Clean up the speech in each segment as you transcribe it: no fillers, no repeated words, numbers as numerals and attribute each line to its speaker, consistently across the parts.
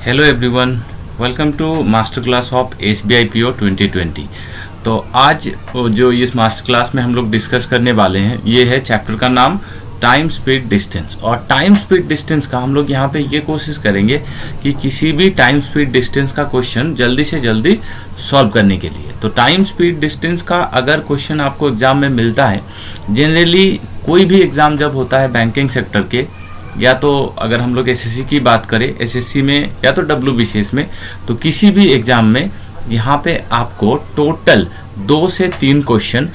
Speaker 1: Hello everyone, welcome to master class of SBI PO 2020। तो आज जो इस मास्टर क्लास में हम लोग डिस्कस करने वाले हैं ये है चैप्टर का नाम टाइम स्पीड डिस्टेंस। और टाइम स्पीड डिस्टेंस का हम लोग यहाँ पे ये कोशिश करेंगे कि किसी भी टाइम स्पीड डिस्टेंस का क्वेश्चन जल्दी से जल्दी सॉल्व करने के लिए। तो टाइम स्पीड डिस्टेंस का अगर क्वेश्चन आपको एग्जाम में मिलता है, जनरली कोई भी एग्ज़ाम जब होता है बैंकिंग सेक्टर के, या तो अगर हम लोग एसएससी की बात करें, एसएससी में या तो WBCS में, तो किसी भी एग्ज़ाम में यहाँ पे आपको टोटल 2 से 3 क्वेश्चन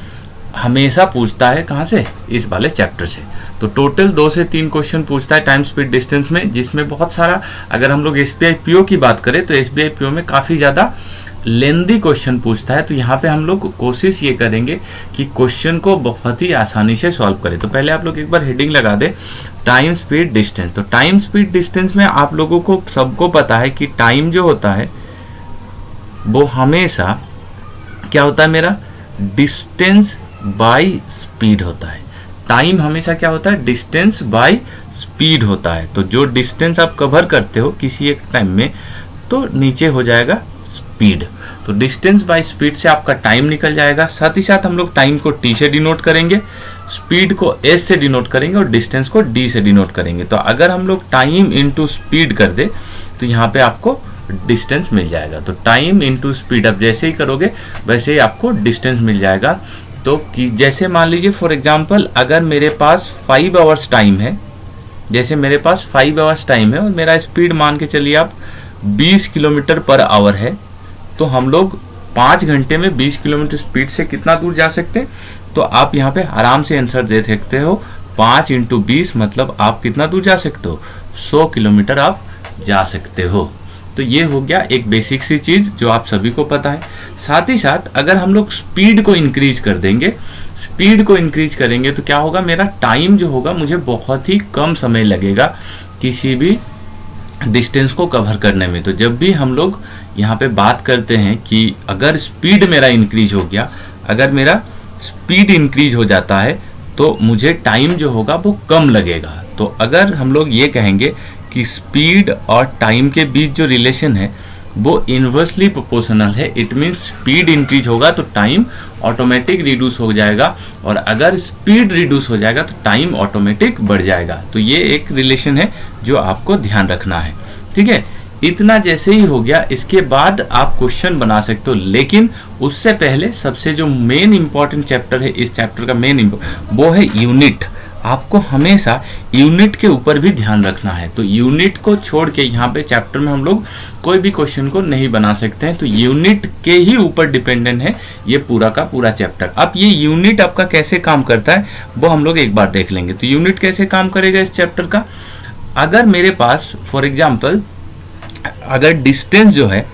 Speaker 1: हमेशा पूछता है। कहाँ से? इस वाले चैप्टर से। तो टोटल 2 से 3 क्वेश्चन पूछता है टाइम स्पीड डिस्टेंस में, जिसमें बहुत सारा, अगर हम लोग SBI PO की बात करें तो SBI PO में काफ़ी ज़्यादा लेंदी क्वेश्चन पूछता है। तो यहाँ पे हम लोग कोशिश ये करेंगे कि क्वेश्चन को बहुत ही आसानी से सॉल्व करें। तो पहले आप लोग एक बार हेडिंग लगा दें, टाइम स्पीड डिस्टेंस। तो टाइम स्पीड डिस्टेंस में आप लोगों को सबको पता है कि टाइम जो होता है वो हमेशा क्या होता है, मेरा डिस्टेंस बाय स्पीड होता है। टाइम हमेशा क्या होता है? डिस्टेंस बाय स्पीड होता है। तो जो डिस्टेंस आप कवर करते हो किसी एक टाइम में, तो नीचे हो जाएगा स्पीड। तो डिस्टेंस बाय स्पीड से आपका टाइम निकल जाएगा। साथ ही साथ हम लोग टाइम को T से डिनोट करेंगे, स्पीड को S से डिनोट करेंगे और डिस्टेंस को D से डिनोट करेंगे। तो अगर हम लोग टाइम इंटू स्पीड कर दे तो यहाँ पे आपको डिस्टेंस मिल जाएगा। तो टाइम इंटू स्पीड आप जैसे ही करोगे वैसे ही आपको डिस्टेंस मिल जाएगा। तो कि जैसे मान लीजिए फॉर एग्जांपल, अगर मेरे पास 5 आवर्स टाइम है, जैसे मेरे पास 5 आवर्स टाइम है और मेरा स्पीड मान के चलिए आप 20 किलोमीटर पर आवर है, तो हम लोग 5 घंटे में 20 किलोमीटर स्पीड से कितना दूर जा सकते हैं? तो आप यहाँ पे आराम से आंसर दे सकते हो। 5 इंटू 20 मतलब आप कितना दूर जा सकते हो? 100 किलोमीटर आप जा सकते हो। तो ये हो गया एक बेसिक सी चीज़ जो आप सभी को पता है। साथ ही साथ अगर हम लोग स्पीड को इंक्रीज कर देंगे, स्पीड को इंक्रीज करेंगे तो क्या होगा, मेरा टाइम जो होगा मुझे बहुत ही कम समय लगेगा किसी भी डिस्टेंस को कवर करने में। तो जब भी हम लोग यहाँ पे बात करते हैं कि अगर स्पीड मेरा इंक्रीज हो गया, अगर मेरा स्पीड इंक्रीज हो जाता है तो मुझे टाइम जो होगा वो कम लगेगा। तो अगर हम लोग ये कहेंगे कि स्पीड और टाइम के बीच जो रिलेशन है वो इन्वर्सली प्रोपोर्शनल है, इट मीन्स स्पीड इंक्रीज होगा तो टाइम ऑटोमेटिक रिड्यूस हो जाएगा, और अगर स्पीड रिड्यूस हो जाएगा तो टाइम ऑटोमेटिक बढ़ जाएगा। तो ये एक रिलेशन है जो आपको ध्यान रखना है, ठीक है। इतना जैसे ही हो गया, इसके बाद आप क्वेश्चन बना सकते हो, लेकिन उससे पहले सबसे जो मेन इंपॉर्टेंट चैप्टर है, इस चैप्टर का मेन वो है यूनिट। आपको हमेशा यूनिट के ऊपर भी ध्यान रखना है। तो यूनिट को छोड़ के यहाँ पे चैप्टर में हम लोग कोई भी क्वेश्चन को नहीं बना सकते हैं। तो यूनिट के ही ऊपर डिपेंडेंट है ये पूरा का पूरा चैप्टर। अब ये यूनिट आपका कैसे काम करता है वो हम लोग एक बार देख लेंगे। तो यूनिट कैसे काम करेगा इस चैप्टर का, अगर मेरे पास फॉर एग्जाम्पल अगर डिस्टेंस जो है,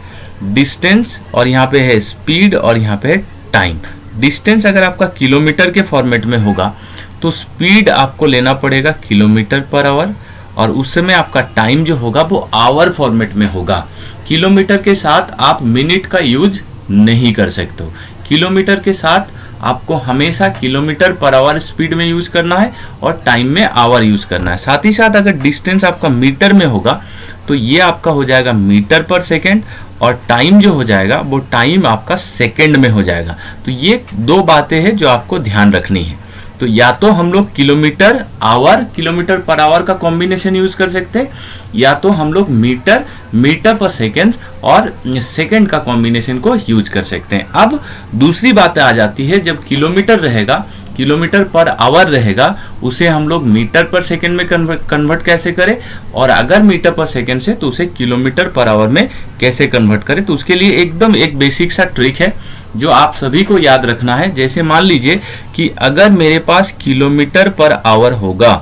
Speaker 1: डिस्टेंस और यहाँ पे है स्पीड और यहाँ पे है टाइम। डिस्टेंस अगर आपका किलोमीटर के फॉर्मेट में होगा तो स्पीड आपको लेना पड़ेगा किलोमीटर पर आवर, और उस समय आपका टाइम जो होगा वो आवर फॉर्मेट में होगा। किलोमीटर के साथ आप मिनट का यूज नहीं कर सकते हो। किलोमीटर के साथ आपको हमेशा किलोमीटर पर आवर स्पीड में यूज करना है और टाइम में आवर यूज करना है। साथ ही साथ अगर डिस्टेंस आपका मीटर में होगा तो ये आपका हो जाएगा मीटर पर सेकेंड, और टाइम जो हो जाएगा वो टाइम आपका सेकेंड में हो जाएगा। तो ये 2 बातें हैं जो आपको ध्यान रखनी है। तो या तो हम लोग kilometre our, kilometre per our का कॉम्बिनेशन यूज कर सकते हैं, या तो हम लोग मीटर, मीटर पर सेकेंड और सेकेंड का कॉम्बिनेशन को यूज कर सकते हैं। अब दूसरी बात आ जाती है, जब किलोमीटर रहेगा, किलोमीटर पर आवर रहेगा, उसे हम लोग मीटर पर सेकेंड में कन्वर्ट कैसे करें, और अगर मीटर पर सेकेंड से तो उसे किलोमीटर पर आवर में कैसे कन्वर्ट करें। तो उसके लिए एकदम एक बेसिक सा ट्रिक है जो आप सभी को याद रखना है। जैसे मान लीजिए कि अगर मेरे पास किलोमीटर पर आवर होगा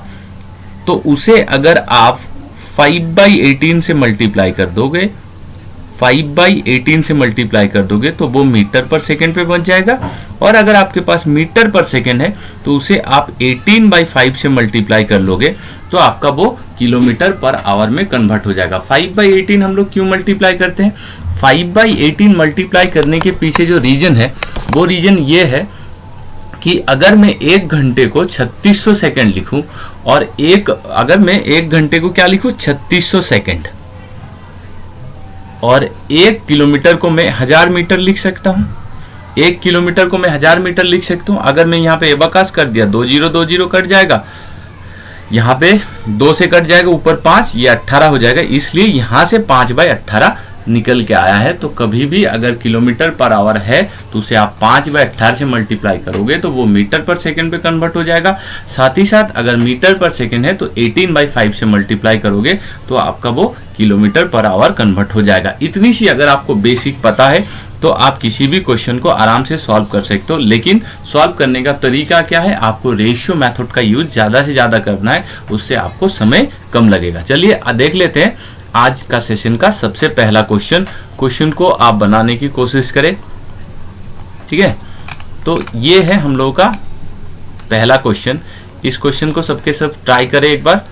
Speaker 1: तो उसे अगर आप 5/18 से मल्टीप्लाई कर दोगे, 5/18 से मल्टीप्लाई कर दोगे तो वो मीटर पर सेकेंड पे बन जाएगा। और अगर आपके पास मीटर पर सेकेंड है तो उसे आप 18/5 से मल्टीप्लाई कर लोगे तो आपका वो किलोमीटर पर आवर में कन्वर्ट हो जाएगा। 5/18 हम लोग क्यों मल्टीप्लाई करते हैं? 5/18 मल्टीप्लाई करने के पीछे जो रीजन है वो रीजन ये है कि अगर मैं 1 घंटे को 3600 सेकेंड लिखूं, और अगर मैं 1 घंटे को क्या लिखूं? 3600 सेकेंड, और 1 किलोमीटर को मैं 1000 मीटर लिख सकता हूँ। 1 किलोमीटर को मैं 1000 मीटर लिख सकता हूँ। अगर मैं यहाँ पे एबाकास कर दिया, 2 0 2 0 कट जाएगा, यहाँ पे 2 से कट जाएगा, ऊपर 5, ये 18 हो जाएगा। इसलिए यहाँ से 5/18 निकल के आया है। तो कभी भी अगर किलोमीटर पर आवर है तो उसे आप 5/18 से मल्टीप्लाई करोगे तो वो मीटर पर सेकंड पे कन्वर्ट हो जाएगा। साथ ही साथ अगर मीटर पर सेकंड है तो 18/5 से मल्टीप्लाई करोगे तो आपका वो किलोमीटर पर आवर कन्वर्ट हो जाएगा। इतनी सी अगर आपको बेसिक पता है तो आप किसी भी क्वेश्चन को आराम से सॉल्व कर सकते हो। लेकिन सॉल्व करने का तरीका क्या है, आपको रेशियो मेथड का यूज ज़्यादा से ज़्यादा करना है, उससे आपको समय कम लगेगा। चलिए देख लेते हैं आज का सेशन का सबसे पहला क्वेश्चन को आप बनाने की कोशिश करें। ठीक है, तो ये है हम लोगों का पहला क्वेश्चन। इस क्वेश्चन को सबके सब ट्राई करें एक बार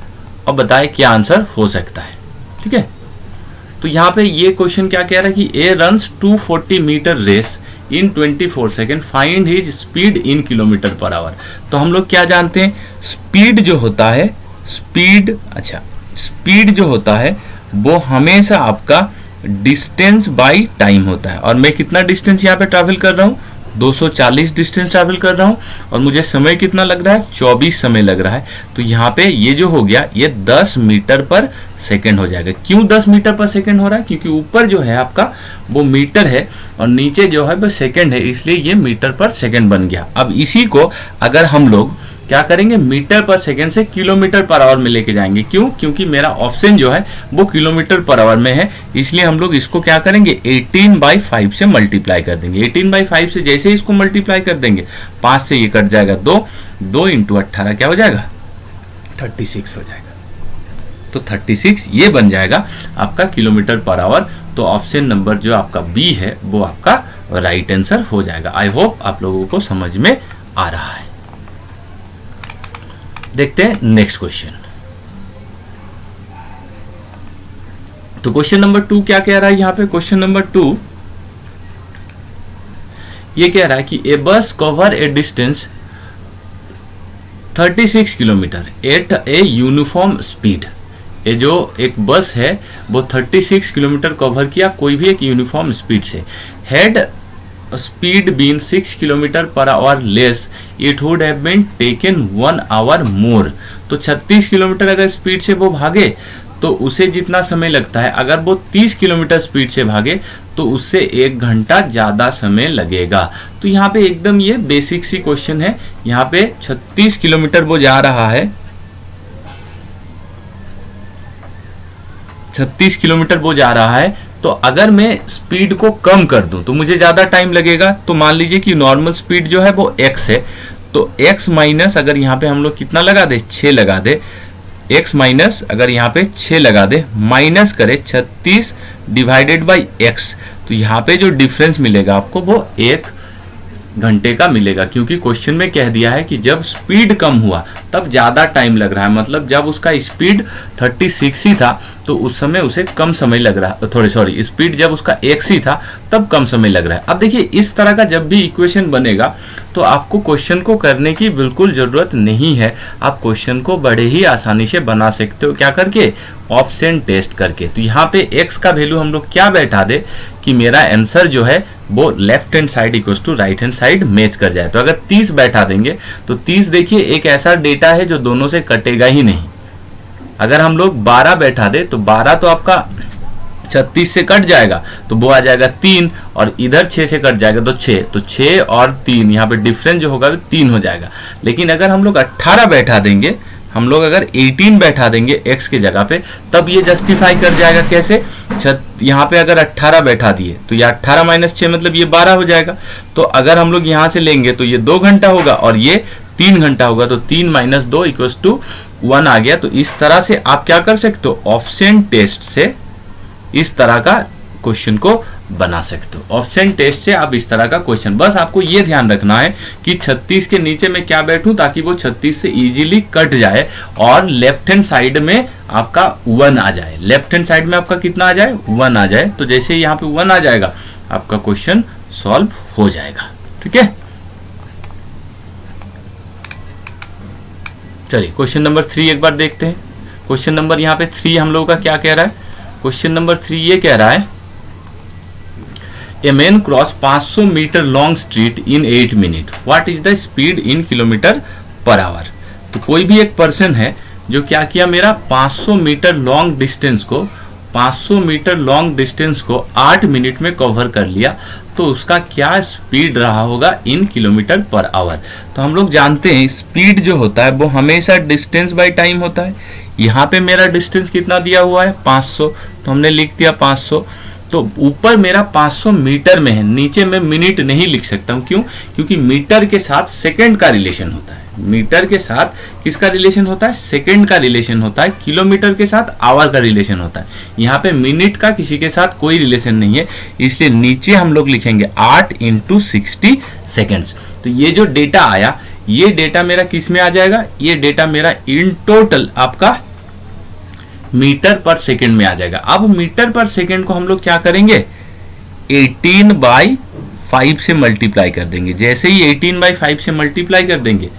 Speaker 1: और बताएं क्या आंसर हो सकता है। ठीक है, तो यहाँ पे ये क्वेश्चन क्या कह रहा है कि A runs 240 metre race in 24 second, find his speed in kilometre per hour. तो हम लोग क्या जानते हैं, स्पीड जो होता है, स्पीड जो होता है वो हमेशा आपका डिस्टेंस बाय टाइम होता है। और मैं कितना डिस्टेंस यहाँ पे ट्रैवल कर रहा हूँ, 240 डिस्टेंस ट्रैवल कर रहा हूँ, और मुझे समय कितना लग रहा है, 24 समय लग रहा है। तो यहाँ पे ये जो हो गया ये 10 मीटर पर सेकेंड हो जाएगा। क्यों 10 मीटर पर सेकेंड हो रहा है, क्योंकि ऊपर जो है आपका वो मीटर है और नीचे जो है वो सेकेंड है, इसलिए ये मीटर पर सेकेंड बन गया। अब इसी को अगर हम लोग क्या करेंगे, मीटर पर सेकेंड से किलोमीटर पर आवर में लेके जाएंगे। क्यों, क्योंकि मेरा ऑप्शन जो है वो किलोमीटर पर आवर में है, इसलिए हम लोग इसको क्या करेंगे 18/5 से मल्टीप्लाई कर देंगे। 18/5 से जैसे इसको मल्टीप्लाई कर देंगे, 5 से ये कट जाएगा 2 × 18 क्या हो जाएगा, 36 हो जाएगा। तो 36 ये बन जाएगा आपका किलोमीटर पर आवर। तो ऑप्शन नंबर जो आपका बी है वो आपका राइट आंसर हो जाएगा। आई होप आप लोगों को समझ में आ रहा है। देखते हैं नेक्स्ट क्वेश्चन। तो क्वेश्चन नंबर 2 क्या कह रहा है यहाँ पे, क्वेश्चन नंबर 2 ये कह रहा है कि a bus cover a distance 36 kilometre at a uniform speed. ये जो एक बस है वो 36 किलोमीटर कवर किया कोई भी एक यूनिफॉर्म स्पीड से। Had speed been 6 kilometre per hour less, it would have been taken 1 hour more. तो 36 किलोमीटर अगर स्पीड से वो भागे तो उसे जितना समय लगता है, अगर वो 30 किलोमीटर स्पीड से भागे तो उससे 1 घंटा ज्यादा समय लगेगा। तो यहाँ पे एकदम ये बेसिक सी क्वेश्चन है। यहाँ पे 36 किलोमीटर वो जा रहा है, 36 किलोमीटर वो जा रहा है। तो अगर मैं स्पीड को कम कर दूं तो मुझे ज्यादा टाइम लगेगा। तो मान लीजिए कि नॉर्मल स्पीड जो है वो x है, तो x माइनस अगर यहाँ पे हम लोग कितना लगा दे, 6 लगा दे, x माइनस अगर यहाँ पे 6 लगा दे, माइनस करे 36 डिवाइडेड बाई x, तो यहाँ पे जो डिफरेंस मिलेगा आपको वो 1 घंटे का मिलेगा। क्योंकि क्वेश्चन में कह दिया है कि जब स्पीड कम हुआ तब ज्यादा टाइम लग रहा है, मतलब जब उसका स्पीड 36 ही था तो उस समय उसे कम समय लग रहा, स्पीड जब उसका x ही था तब कम समय लग रहा है। अब देखिए इस तरह का जब भी इक्वेशन बनेगा तो आपको क्वेश्चन को करने की बिल्कुल जरूरत नहीं है। आप क्वेश्चन को बड़े ही आसानी से बना सकते हो, क्या करके, ऑप्शन टेस्ट करके। तो यहाँ पे x का वैल्यू हम लोग क्या बैठा दे कि मेरा आंसर जो है वो left hand side equals to right hand side match कर जाए। तो अगर 30 बैठा देंगे तो 30 देखिए एक ऐसा डेटा है जो दोनों से कटेगा ही नहीं। अगर हम लोग 12 बैठा दे तो 12 तो आपका 36 से कट जाएगा तो वो आ जाएगा 3, और इधर 6 से कट जाएगा तो 6, तो 6 और 3 यहाँ पे डिफरेंस जो होगा वो 3 हो जाएगा। लेकिन अगर हम लोग 18 बैठा देंगे, हम लोग अगर 18 बैठा देंगे x के जगह पे, तब ये जस्टिफाई कर जाएगा कैसे, यहाँ पे अगर 18 बैठा दिए तो ये 18 माइनस 6 मतलब ये 12 हो जाएगा। तो अगर हम लोग यहाँ से लेंगे तो ये 2 घंटा होगा और ये 3 घंटा होगा, तो 3 माइनस 2 इक्वल्स टू 1 आ गया। तो इस तरह से आप क्या कर सकते हो, ऑप्शन टेस्ट से इस तरह का क्वेश्चन को बना सकते हो। ऑप्शन टेस्ट से आप इस तरह का क्वेश्चन, बस आपको ये ध्यान रखना है कि 36 के नीचे मैं क्या बैठूं ताकि वो 36 से इजीली कट जाए और लेफ्ट हैंड साइड में आपका 1 आ जाए। लेफ्ट हैंड साइड में आपका कितना आ जाए, 1 आ जाए। तो जैसे यहाँ पे 1 आ जाएगा आपका क्वेश्चन सॉल्व हो जाएगा। ठीक है, चलिए क्वेश्चन नंबर 3 एक बार देखते हैं। क्वेश्चन नंबर यहाँ पे 3 हम लोगों का क्या कह रहा है, क्वेश्चन नंबर 3 ये कह रहा है a man cross 500 metre long street in 8 minute, what is the speed in kilometre per hour. तो कोई भी एक पर्सन है जो क्या किया, मेरा 500 मीटर लॉन्ग डिस्टेंस को 8 मिनट में कवर कर लिया, तो उसका क्या स्पीड रहा होगा इन किलोमीटर पर आवर। तो हम लोग जानते हैं स्पीड जो होता है वो हमेशा डिस्टेंस बाय टाइम होता है। यहाँ पे मेरा डिस्टेंस कितना दिया हुआ है 500, तो हमने लिख दिया 500। तो ऊपर मेरा 500 मीटर में है, नीचे में मिनट नहीं लिख सकता हूँ। क्यों? क्योंकि मीटर के साथ सेकंड का रिलेशन होता है। मीटर के साथ किसका रिलेशन होता है? सेकंड का रिलेशन होता है। किलोमीटर के साथ आवर का रिलेशन होता है। यहाँ पे मिनट का किसी के साथ कोई रिलेशन नहीं है, इसलिए नीचे हम लोग लिखेंगे 8 × 60 सेकेंड्स। तो ये जो डेटा आया, ये डेटा मेरा किस में आ जाएगा? ये डेटा मेरा इन टोटल आपका मीटर पर सेकंड में आ जाएगा। अब मीटर पर सेकंड को हम लोग क्या करेंगे? 18/5 से मल्टीप्लाई कर देंगे। जैसे ही 18/5 से मल्टीप्लाई कर देंगे,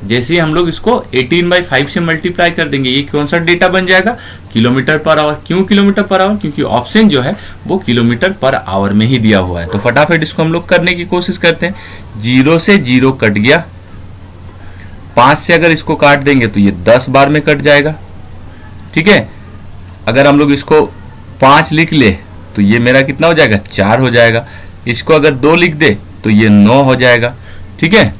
Speaker 1: जैसे ही हम लोग इसको 18/5 से मल्टीप्लाई कर देंगे, ये कौन सा डेटा बन जाएगा? Kilometre per our. क्यों किलोमीटर पर आवर? क्योंकि ऑप्शन जो है वो किलोमीटर पर आवर में ही दिया हुआ है। तो फटाफट इसको हम लोग करने की कोशिश करते हैं। 0 से 0 कट गया, 5 से अगर इसको काट देंगे तो ये 10 बार में कट जाएगा। ठीक है, अगर हम लोग इसको 5 लिख ले तो ये मेरा कितना हो जाएगा? 4 हो जाएगा। इसको अगर 2 लिख दे तो ये 9 हो जाएगा। ठीक है,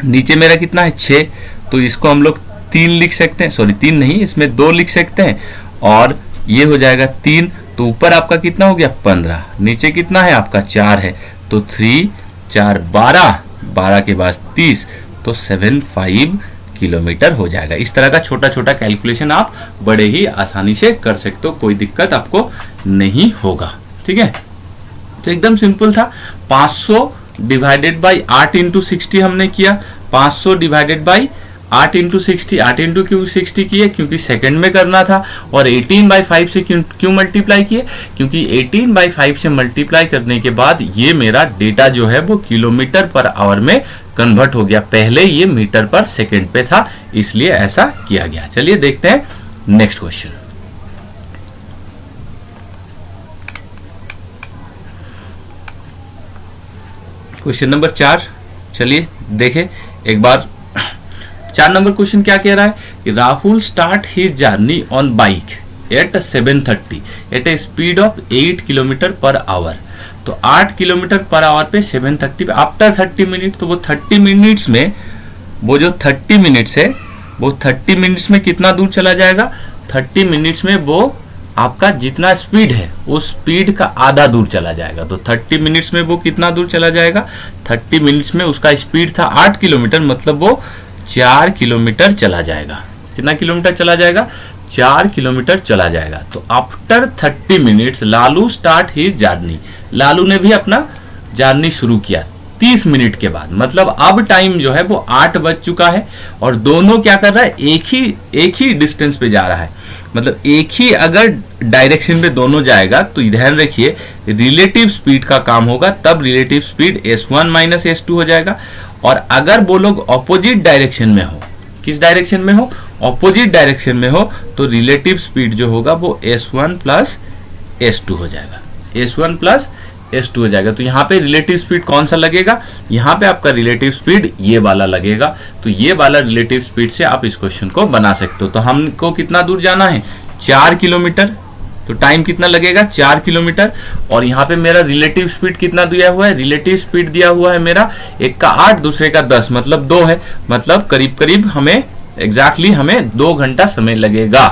Speaker 1: नीचे मेरा कितना है? 6, तो इसको हम लोग 3 लिख सकते हैं, सॉरी 3 नहीं, इसमें 2 लिख सकते हैं और ये हो जाएगा 3। तो ऊपर आपका कितना हो गया? 15, नीचे कितना है आपका? 4 है। तो 3 4 12, 12 के बाद 30, तो 75 किलोमीटर हो जाएगा। इस तरह का छोटा छोटा कैलकुलेशन आप बड़े ही आसानी से कर सकते हो, कोई दिक्कत आपको नहीं होगा। ठीक है, तो एकदम सिंपल था। 500 डिवाइडेड बाई 8 × 60 हमने किया। 500 डिवाइडेड बाई 8 × 60, 8 × क्यों 60 किए? क्योंकि सेकंड में करना था। और 18/5 से क्यों मल्टीप्लाई किए? क्योंकि 18/5 से मल्टीप्लाई करने के बाद ये मेरा डेटा जो है वो किलोमीटर पर आवर में कन्वर्ट हो गया। पहले ये मीटर पर सेकंड पे था, इसलिए ऐसा किया गया। चलिए देखते हैं नेक्स्ट क्वेश्चन। क्वेश्चन नंबर 4, चलिए देखें एक बार। 4 नंबर क्वेश्चन क्या कह रहा है कि Rahul start his journey on bike at 7:30 at a speed of 8 kilometre per hour. तो 8 किलोमीटर पर आवर पे 7:30 पे आफ्टर 30 मिनट, तो वो 30 मिनट्स में, वो जो 30 मिनट्स है वो 30 मिनट्स में कितना दूर चला जाएगा? 30 मिनट्स में वो आपका जितना स्पीड है उस स्पीड का आधा दूर चला जाएगा। तो 30 मिनट्स में वो कितना दूर चला जाएगा? 30 मिनट्स में उसका स्पीड था 8 किलोमीटर, मतलब वो 4 किलोमीटर चला जाएगा। कितना किलोमीटर चला जाएगा? 4 किलोमीटर चला जाएगा। तो after 30 minutes Lalu start his journey. Lalu ने भी अपना जर्नी शुरू किया 30 मिनट के बाद। मतलब अब टाइम जो है वो 8 बज चुका है और दोनों क्या कर रहा है? एक ही डिस्टेंस पे जा रहा है। मतलब एक ही अगर डायरेक्शन में दोनों जाएगा तो ध्यान रखिए रिलेटिव स्पीड का काम होगा, तब रिलेटिव स्पीड s1 - s2 हो जाएगा। और अगर वो लोग ऑपोजिट डायरेक्शन में हो, किस डायरेक्शन में हो? ऑपोजिट डायरेक्शन में हो, तो रिलेटिव स्पीड जो होगा वो s1 + s2 हो जाएगा। s1 + s2 हो जाएगा। तो यहाँ पे रिलेटिव स्पीड कौन सा लगेगा? यहाँ पे आपका रिलेटिव स्पीड ये वाला लगेगा। तो ये वाला रिलेटिव स्पीड से आप इस क्वेश्चन को बना सकते हो। तो हमको कितना दूर जाना है? 4 किलोमीटर। तो टाइम कितना लगेगा? 4 किलोमीटर। और यहाँ पे मेरा रिलेटिव स्पीड कितना दिया हुआ है? रिलेटिव स्पीड दिया हुआ है मेरा एक का 8, दूसरे का 10, मतलब 2 है। मतलब करीब करीब हमें एग्जैक्टली हमें 2 घंटा समय लगेगा।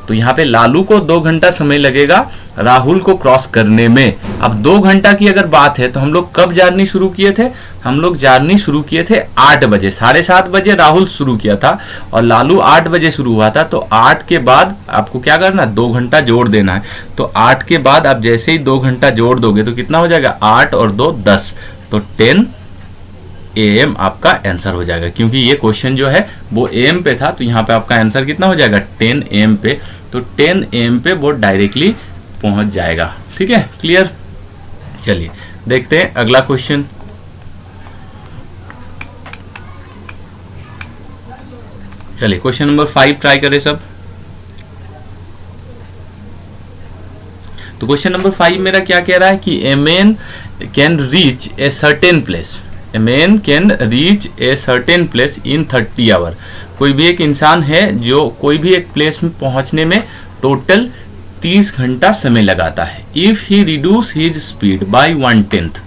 Speaker 1: तो यहाँ पे लालू को 2 घंटा समय लगेगा राहुल को क्रॉस करने में। अब 2 घंटा की अगर बात है तो हम लोग कब जर्नी शुरू किए थे? हम लोग जर्नी शुरू किए थे 8 बजे। 7:30 बजे राहुल शुरू किया था और लालू 8 बजे शुरू हुआ था। तो 8 के बाद आपको क्या करना? 2 घंटा जोड़ देना है। तो 8 के बाद आप जैसे ही 2 घंटा जोड़ दोगे तो कितना हो जाएगा? 8 और 2 10, तो 10 AM आपका आंसर हो जाएगा। क्योंकि ये क्वेश्चन जो है वो AM पे था, तो यहाँ पे आपका आंसर कितना हो जाएगा? 10 AM पे। तो 10 AM पे वो डायरेक्टली पहुंच जाएगा। ठीक है, क्लियर? चलिए देखते हैं अगला क्वेश्चन। चलिए क्वेश्चन नंबर 5 ट्राई करें सब। तो क्वेश्चन नंबर 5 मेरा क्या कह रहा है कि a man can reach a certain place, a man can reach a certain place in 30 hour. कोई भी एक इंसान है जो कोई भी एक प्लेस में पहुंचने में टोटल 30 घंटा समय लगाता है। If he reduce his speed bye 1/10,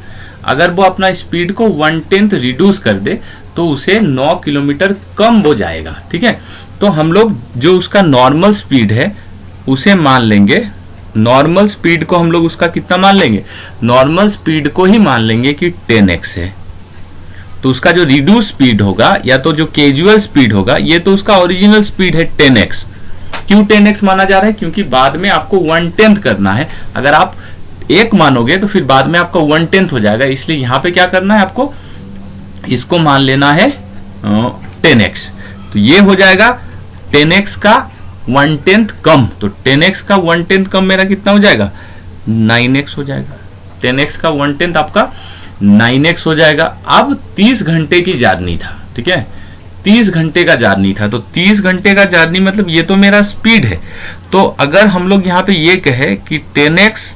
Speaker 1: अगर वो अपना स्पीड को 1/10 रिड्यूस कर दे तो उसे 9 किलोमीटर कम हो जाएगा। ठीक है, तो हम लोग जो उसका नॉर्मल स्पीड है उसे मान लेंगे, नॉर्मल स्पीड को हम लोग उसका कितना मान लेंगे, नॉर्मल स्पीड को ही मान लेंगे कि 10x है। तो उसका जो रिड्यूस स्पीड होगा या तो जो कैजुअल स्पीड होगा, ये तो उसका ओरिजिनल स्पीड है 10x। क्यों 10x माना जा रहा है, क्योंकि बाद में आपको 1/10 करना है। अगर आप 1 मानोगे तो फिर बाद में आपका 1/10 हो जाएगा, इसलिए यहां पे क्या करना है, आपको इसको मान लेना है 10x। तो ये हो जाएगा 10x का 1/10 कम, तो 10x का 1/10 कम मेरा कितना हो जाएगा, 9x हो जाएगा। 10x का 1/10 आपका 9x हो जाएगा। अब 30 घंटे की जर्नी था, ठीक है, 30 घंटे का जर्नी था। तो 30 घंटे का जर्नी मतलब ये तो मेरा स्पीड है। तो अगर हम लोग यहाँ पे ये कहे कि 10x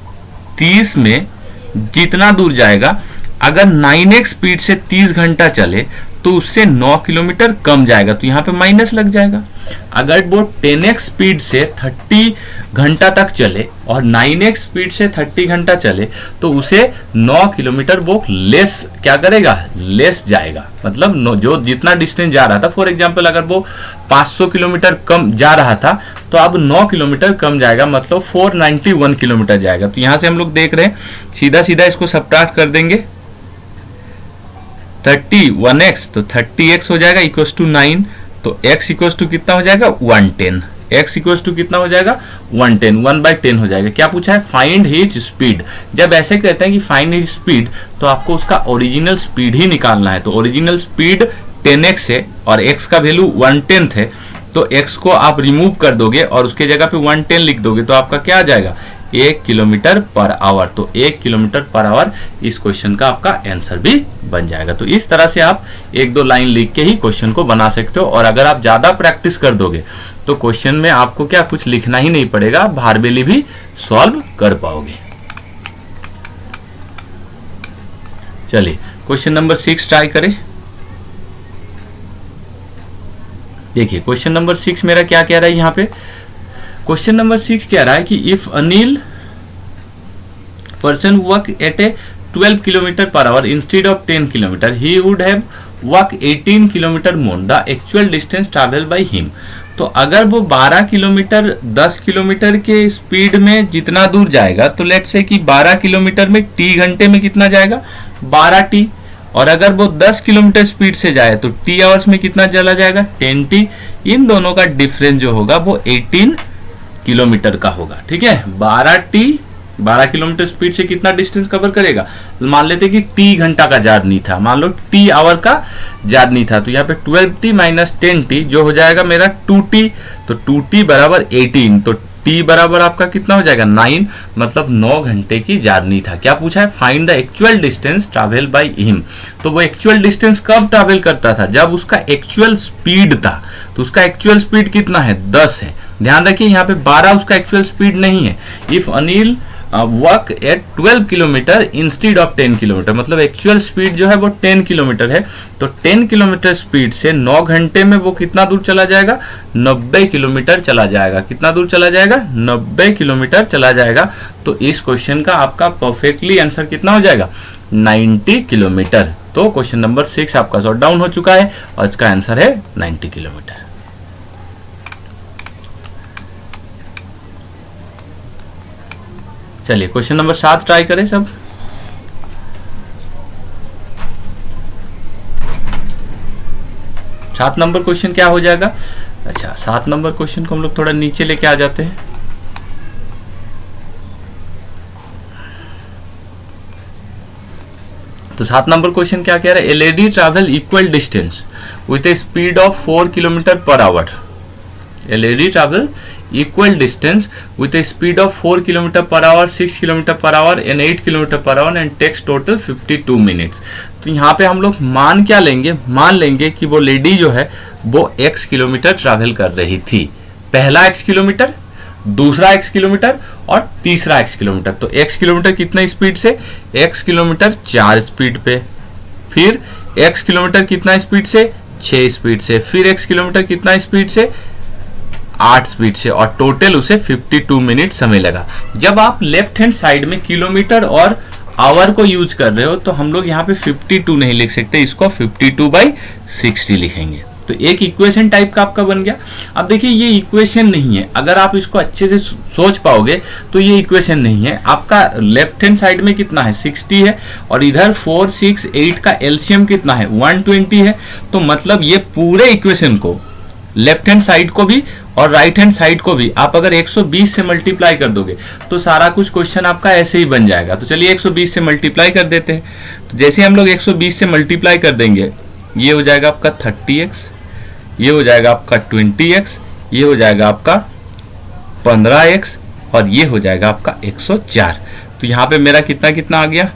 Speaker 1: 30 में जितना दूर जाएगा, अगर 9x स्पीड से 30 घंटा चले तो उससे 9 किलोमीटर कम जाएगा, तो यहाँ पे माइनस लग जाएगा। अगर वो 10x स्पीड से 30 घंटा तक चले और 9x स्पीड से 30 घंटा चले तो उसे 9 किलोमीटर वो लेस क्या करेगा, लेस जाएगा। मतलब जो जितना डिस्टेंस जा रहा था, फॉर एग्जांपल अगर वो 500 किलोमीटर कम जा रहा था तो अब 9 किलोमीटर कम जाएगा, मतलब 491 किलोमीटर जाएगा। तो यहां से हम लोग देख रहे हैं, सीधा सीधा इसको सब्ट्रैक्ट कर देंगे, 31x तो 30x हो जाएगा इक्वल्स टू 9, तो x इक्वल्स टू कितना हो जाएगा 110, x इक्वल्स टू कितना हो जाएगा 110, 1/10 हो जाएगा। क्या पूछा है, फाइंड हिज स्पीड। जब ऐसे कहते हैं कि फाइंड हिज स्पीड तो आपको उसका ओरिजिनल स्पीड ही निकालना है। तो ओरिजिनल स्पीड 10x है और x का वैल्यू 1/10 है, तो x को आप रिमूव कर दोगे और उसके जगह पे 110 लिख दोगे तो आपका क्या आ जाएगा, 1 किलोमीटर पर आवर। तो 1 किलोमीटर पर आवर इस क्वेश्चन का आपका आंसर भी बन जाएगा। तो इस तरह से आप 1-2 लाइन लिख के ही क्वेश्चन को बना सकते हो। और अगर आप ज्यादा प्रैक्टिस कर दोगे तो क्वेश्चन में आपको क्या कुछ लिखना ही नहीं पड़ेगा, भारबेली भी सॉल्व कर पाओगे। चलिए क्वेश्चन नंबर 6 ट्राई करें। देखिए क्वेश्चन नंबर 6 मेरा क्या कह रहा है यहाँ पे, क्वेश्चन नंबर 6 कह रहा है कि if Anil person work at A 12 kilometre per our instead of 10 kilometre, he would have work 18 kilometre more the actual distance travel by him. तो अगर वो 12 किलोमीटर 10 किलोमीटर के स्पीड में जितना दूर जाएगा, तो लेट्स से कि 12 किलोमीटर में t घंटे में कितना जाएगा, 12t। और अगर वो 10 किलोमीटर स्पीड से जाए तो t आवर्स में कितना चला जाएगा, 10t। इन दोनों का डिफरेंस जो होगा वो 18 किलोमीटर का होगा। ठीक है, 12 किलोमीटर स्पीड से कितना डिस्टेंस कवर करेगा, मान लेते कि t घंटा का जर्नी था, मान लो t आवर का जर्नी था, तो यहाँ पे 12t माइनस 10t जो हो जाएगा मेरा 2t। तो 2t बराबर 18, तो t बराबर आपका कितना हो जाएगा 9, मतलब 9 घंटे की जर्नी था। क्या पूछा है, find the actual distance travel by him. तो वो एक्चुअल डिस्टेंस कब ट्रैवल करता था, जब उसका एक्चुअल स्पीड था। तो उसका एक्चुअल स्पीड कितना है, 10 है। ध्यान रखिए यहाँ पे 12 उसका एक्चुअल स्पीड नहीं है। If Anil work at 12 kilometre instead of 10 kilometre, मतलब एक्चुअल स्पीड जो है वो 10 किलोमीटर है। तो 10 किलोमीटर स्पीड से 9 घंटे में वो कितना दूर चला जाएगा, 90 किलोमीटर चला जाएगा। कितना दूर चला जाएगा, 90 किलोमीटर चला जाएगा। तो इस क्वेश्चन का आपका परफेक्टली आंसर कितना हो जाएगा, 90 किलोमीटर। तो क्वेश्चन नंबर 6 आपका सॉर्ट डाउन हो चुका है और इसका आंसर है 90 किलोमीटर। चलिए क्वेश्चन नंबर 7 ट्राई करें सब। सात नंबर क्वेश्चन क्या हो जाएगा, अच्छा 7 नंबर क्वेश्चन को हम लोग थोड़ा नीचे लेके आ जाते हैं। तो 7 नंबर क्वेश्चन क्या कह रहा है, ए lady travel equal distance with A speed of 4 kilometre per our. A lady travel equal distance with a speed of 4 km per hour, 6 km per hour and 8 km per hour and takes total 52 minutes। तो यहाँ पे हम लोग मान क्या लेंगे, मान लेंगे कि वो लेडी जो है वो x किलोमीटर ट्रैवल कर रही थी। पहला x किलोमीटर, दूसरा x किलोमीटर और तीसरा x किलोमीटर। तो x किलोमीटर कितना स्पीड से, x किलोमीटर 4 स्पीड पे, फिर x किलोमीटर कितना स्पीड से, 6 स्पीड से, फिर x किलोमीटर कितना स्पीड से, 8 स्पीड से, और टोटल उसे 52 मिनट समय लगा। जब आप लेफ्ट हैंड साइड में किलोमीटर और आवर को यूज कर रहे हो तो हम लोग यहाँ पे 52 नहीं लिख सकते, इसको 52/60 लिखेंगे। तो एक इक्वेशन टाइप का आपका बन गया। अब देखिए ये इक्वेशन नहीं है, अगर आप इसको अच्छे से सोच पाओगे तो ये इक्वेशन नहीं है। आपका लेफ्ट हैंड साइड में कितना है, 60 है, और इधर 4, 6, 8 का एलसीएम कितना है, 120 है। तो मतलब ये पूरे इक्वेशन को लेफ्ट हैंड साइड को भी और राइट हैंड साइड को भी आप अगर 120 से मल्टीप्लाई कर दोगे तो सारा कुछ क्वेश्चन आपका ऐसे ही बन जाएगा। तो चलिए 120 से मल्टीप्लाई कर देते हैं। तो जैसे हम लोग 120 से मल्टीप्लाई कर देंगे, ये हो जाएगा आपका 30x, ये हो जाएगा आपका 20x, ये हो जाएगा आपका 15x, और ये हो जाएगा आपका 104। तो यहाँ पे मेरा कितना कितना आ गया,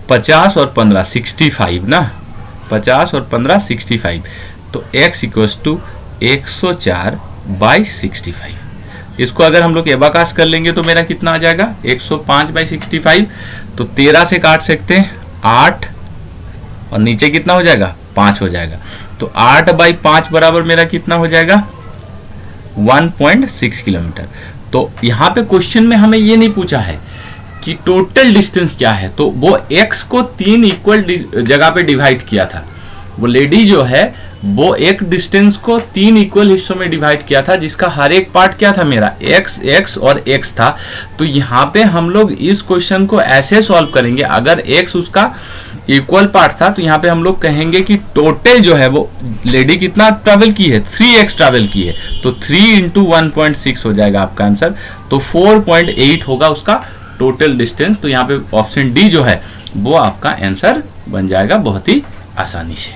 Speaker 1: 50 और 15 65 ना, 50 और 15 65। तो x इक्वल्स टू 104/65। इसको अगर हम लोग एबाकास कर लेंगे तो मेरा कितना आ जाएगा, 105/65। तो 13 से काट सकते हैं 8, और नीचे कितना हो जाएगा, 5 हो जाएगा। तो 8/5 बराबर मेरा कितना हो जाएगा, 1.6 किलोमीटर। तो यहाँ पे क्वेश्चन में हमें ये नहीं पूछा है कि टोटल डिस्टेंस क्या है, तो वो x को 3 इक्वल जगह पे डिवाइड किया था। वो लेडी जो है वो एक डिस्टेंस को 3 इक्वल हिस्सों में डिवाइड किया था, जिसका हर एक पार्ट क्या था मेरा, x और x था। तो यहाँ पे हम लोग इस क्वेश्चन को ऐसे सॉल्व करेंगे, अगर x उसका इक्वल पार्ट था तो यहाँ पे हम लोग कहेंगे कि टोटल जो है वो लेडी कितना ट्रैवल की है, 3x ट्रैवल की है। तो 3 × 1.6 हो जाएगा आपका आंसर। तो 4.8 होगा उसका टोटल डिस्टेंस। तो यहाँ पे ऑप्शन डी जो है वो आपका आंसर बन जाएगा बहुत ही आसानी से।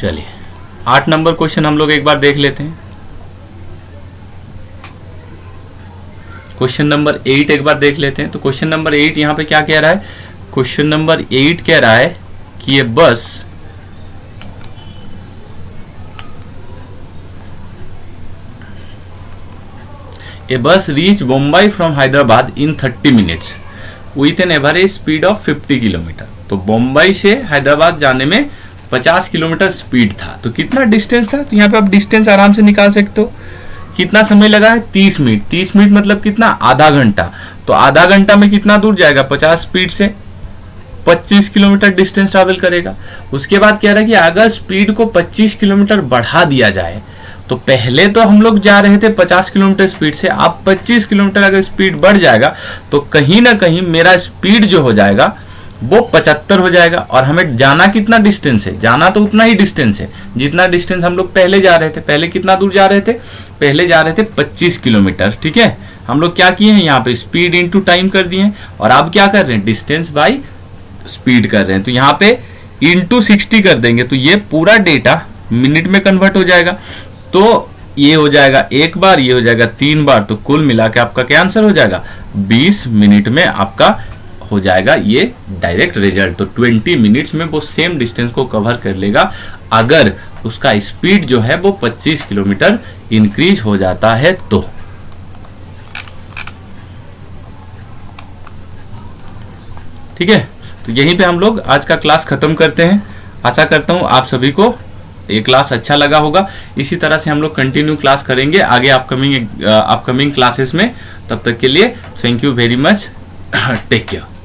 Speaker 1: चलिए 8 नंबर क्वेश्चन हम लोग एक बार देख लेते हैं। क्वेश्चन नंबर 8 एक बार देख लेते हैं। तो क्वेश्चन नंबर 8 यहाँ पे क्या कह रहा है, क्वेश्चन नंबर 8 कह रहा है कि ये बस reach Mumbai from Hyderabad in 30 minutes with an average speed of 50 kilometre. तो मुंबई से हैदराबाद जाने में 50 किलोमीटर स्पीड था। तो कितना डिस्टेंस था, तो यहाँ पे आप डिस्टेंस आराम से निकाल सकते हो। कितना समय लगा है, 30 मिनट। 30 मिनट मतलब कितना, आधा घंटा। तो आधा घंटा में कितना दूर जाएगा, 50 स्पीड से 25 किलोमीटर डिस्टेंस ट्रैवल करेगा। उसके बाद कह रहा है कि अगर स्पीड को 25 किलोमीटर बढ़ा दिया जाए, तो पहले तो हम लोग जा रहे थे 50 किलोमीटर स्पीड से, अब 25 किलोमीटर अगर स्पीड बढ़ जाएगा तो कहीं ना कहीं मेरा स्पीड जो हो जाएगा वो 75 हो जाएगा। और हमें जाना कितना डिस्टेंस है, जाना तो उतना ही डिस्टेंस है जितना डिस्टेंस हम लोग पहले जा रहे थे। पहले कितना दूर जा रहे थे, पहले जा रहे थे 25 किलोमीटर। ठीक है, हम लोग क्या किए हैं, यहाँ पे स्पीड इनटू टाइम कर दिए हैं, और अब क्या कर रहे हैं, डिस्टेंस बाय स्पीड कर रहे हैं। तो यहाँ पे इनटू 60 कर देंगे तो ये पूरा डेटा मिनट में कन्वर्ट हो जाएगा। तो ये हो जाएगा एक बार, ये हो जाएगा 3 बार। तो कुल मिला के आपका क्या आंसर हो जाएगा, 20 मिनट में आपका हो जाएगा ये डायरेक्ट रिजल्ट। तो 20 मिनट्स में वो सेम डिस्टेंस को कवर कर लेगा अगर उसका स्पीड जो है वो 25 किलोमीटर इंक्रीज हो जाता है। तो ठीक है, तो यहीं पे हम लोग आज का क्लास खत्म करते हैं। आशा करता हूं आप सभी को ये क्लास अच्छा लगा होगा। इसी तरह से हम लोग कंटिन्यू क्लास करेंगे आगे अपकमिंग क्लासेस में। तब तक के लिए thank you very much, take care.